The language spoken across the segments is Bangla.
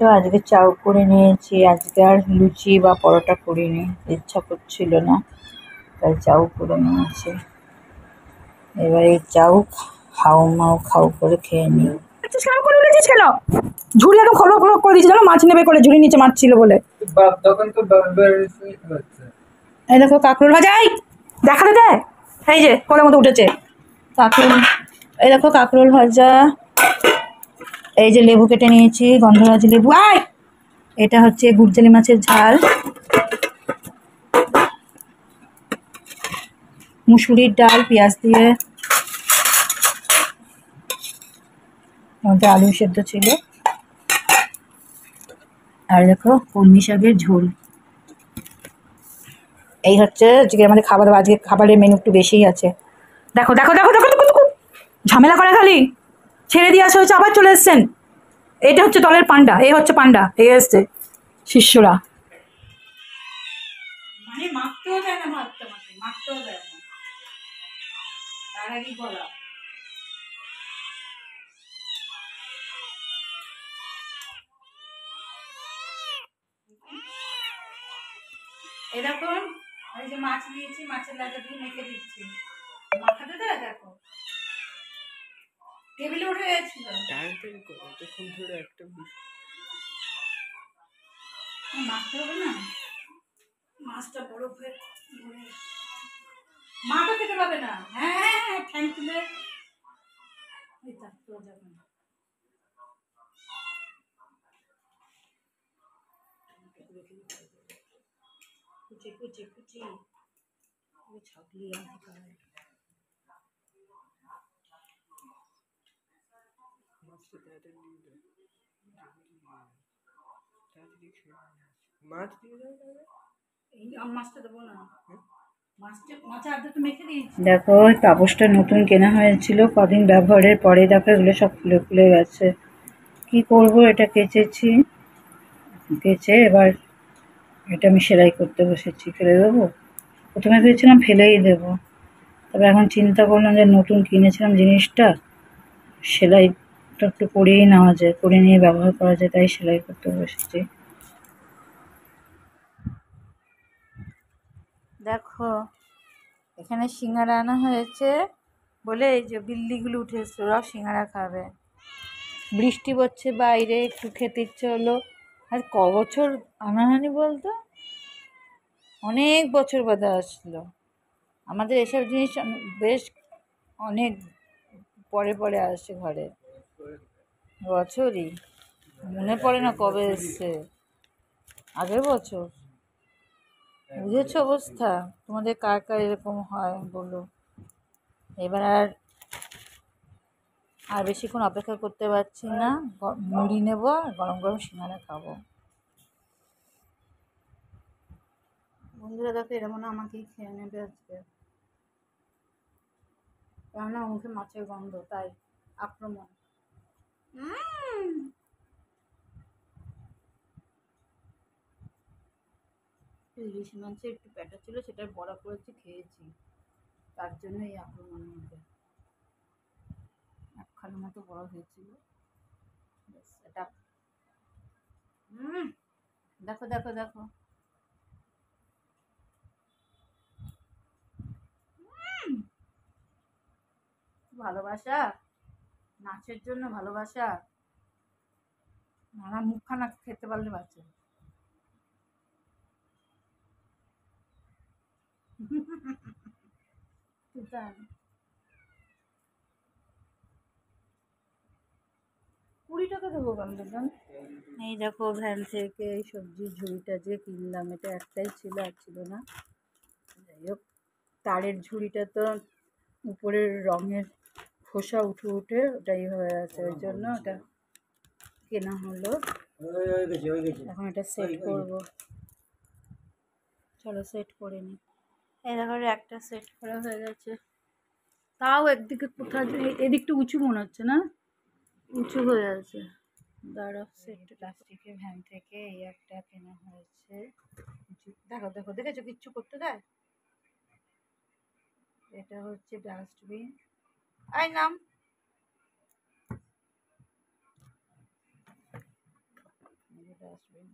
তো আজকে চাউ করে নিয়েছি। আজকে আর লুচি বা পরোটা করিনি, ইচ্ছা করছিল না, তাই চাউ করে নিয়েছি। এবার এই চাউ হাউ মাউ খাউ করে খেয়ে নিই। কেন করে উঠেছিস কেন? ঝুড়ি একদম খলো খলো করে দিয়েছি জানো, মাছ নেবে করে ঝুড়ি নিচে মাছ ছিল বলে। এই দেখো কাঁকরোল ভাজা, এই দেখাতে দে, এই যে কোলের মতো উঠেছে কাঁকরোল। এই দেখো কাঁকরোল ভাজা, এই যে লেবু কেটে নিয়েছি, গন্ধরাজ লেবু। আয়, এটা হচ্ছে গুড়জালি মাছের ঝাল, মুসুরির ডাল পেঁয়াজ দিয়ে, মধ্যে আলু সেদ্ধ ছিল, আর দেখো কলমি শাকের ঝোল। এই হচ্ছে আজকে আমাদের খাবার। আজকে খাবারের মেনু একটু বেশিই আছে। দেখো দেখো দেখো দেখো দেখো দেখো, ঝামেলা করে খালি ছেড়ে দিয়ে আসা হয়েছে, আবার চলে এসছেন। এটা হচ্ছে দলের পান্ডা, এই হচ্ছে পান্ডা, এই এসছে শিষ্যরা। মানে মাখতেও দেয় না, ভাতটা মাখতেও দেয় না, তার আগেই বলা। এরকম এই যে মাছ নিয়েছি, মাছের লাগা দিয়ে মেখে দিচ্ছি, মাখাতে দেয়। দেখো টেবিলে উঠে গেছিল, মাখতে হবে না, মাছটা বরফে মা তো খেতে পাবে না। হ্যাঁ হ্যাঁ হ্যাঁ, ঠ্যাং তুলে যাবে না। কুচি কুচি কুচি ছাগলি মাছ মাছটা দেবো না, দেখো পাপোশটা নতুন কেনা হয়েছিল, কদিন ব্যবহারের পরে দেখো এগুলো সব খুলে খুলে গেছে। কি করব, এটা কেচেছি, কেচে এবার এটা আমি সেলাই করতে বসেছি। ফেলে দেবো, প্রথমে ভেবেছিলাম ফেলেই দেবো, তবে এখন চিন্তা করলাম যে নতুন কিনেছিলাম জিনিসটা, সেলাইটা একটু করেই নেওয়া যায়, করে নিয়ে ব্যবহার করা যায়, তাই সেলাই করতে বসেছি। দেখো এখানে সিঙ্গারা আনা হয়েছে বলে এই যে বিল্লিগুলো উঠে এসছে, ওরাও সিঙ্গারা খাবে। বৃষ্টি পড়ছে বাইরে, একটু খেতে ইচ্ছে হলো। আর ক বছর আনা হয়নি বলতো, অনেক বছর বাদে আসলো। আমাদের এসব জিনিস বেশ অনেক পরে পরে আসে ঘরে, বছরই মনে পড়ে না কবে এসছে, আগের বছর। বুঝেছ অবস্থা? তোমাদের কার কার এরকম হয় বলো। এবার আর বেশিক্ষণ অপেক্ষা করতে পারছি না, মুড়ি নেব আর গরম গরম সিঙ্গারা খাবো। বন্ধুরা দেখো এরা মনে আমাকেই খেয়ে নেবে আজকে, কেননা মুখে মাছের গন্ধ, তাই আক্রমণ। ইলিশ মাছের একটু প্যাটা ছিল, সেটা বড়া করেছি, খেয়েছি, তার জন্য এই আক্রমণ হবে। একখানের মতো বড় হয়েছিল এটা। দেখো দেখো দেখো, ভালোবাসা, নাচের জন্য ভালোবাসা, নানা মুখখানা খেতে পারলে বাঁচে। কুড়ি টাকা দেবো বান্ধবন। এই দেখো ভ্যান থেকে এই সবজির ঝুড়িটা যে কিনলাম, এটা একটাই ছিল, আর ছিল না। যাই হোক, তারের ঝুড়িটা তো উপরের রঙের খোসা উঠে উঠে ওটাই হয়ে আছে, ওই জন্য ওটা কেনা হলো। এখন এটা সেট করব, চলো সেট করে নিই। এই দেখো একটা সেট করা হয়ে গেছে, তাও একদিকে কোথাও এদিকটা উঁচু মনে হচ্ছে না, উঁচু হয়ে আছে। দাঁড়াও, সেট প্লাস্টিকের ভ্যান থেকে এই একটা কেনা হয়েছে। দেখো দেখো, দেখেছো কিচ্ছু করতে দেয়। এটা হচ্ছে ডাস্টবিন, আই নাম। ডাস্টবিন।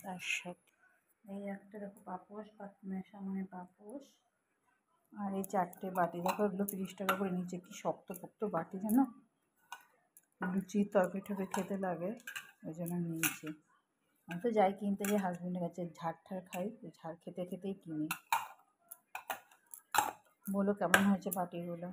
তার সাথে এই একটা দেখো পাপোশ, সামনে পাপোশ, আর এই 4টে বাটি। দেখো এগুলো 30 টাকা করে নিচে। কি শক্ত পোক্ত বাটি জানো, লুচির তরকারি টরকারি খেতে লাগে, ওই জন্য নিয়েছি। আমি তো যাই কিনতে যাই হাজবেন্ডের কাছে, ঝাড় ঠাড় খাই, ঝাড় খেতে খেতেই কিনি। বলো কেমন হয়েছে বাটিগুলো।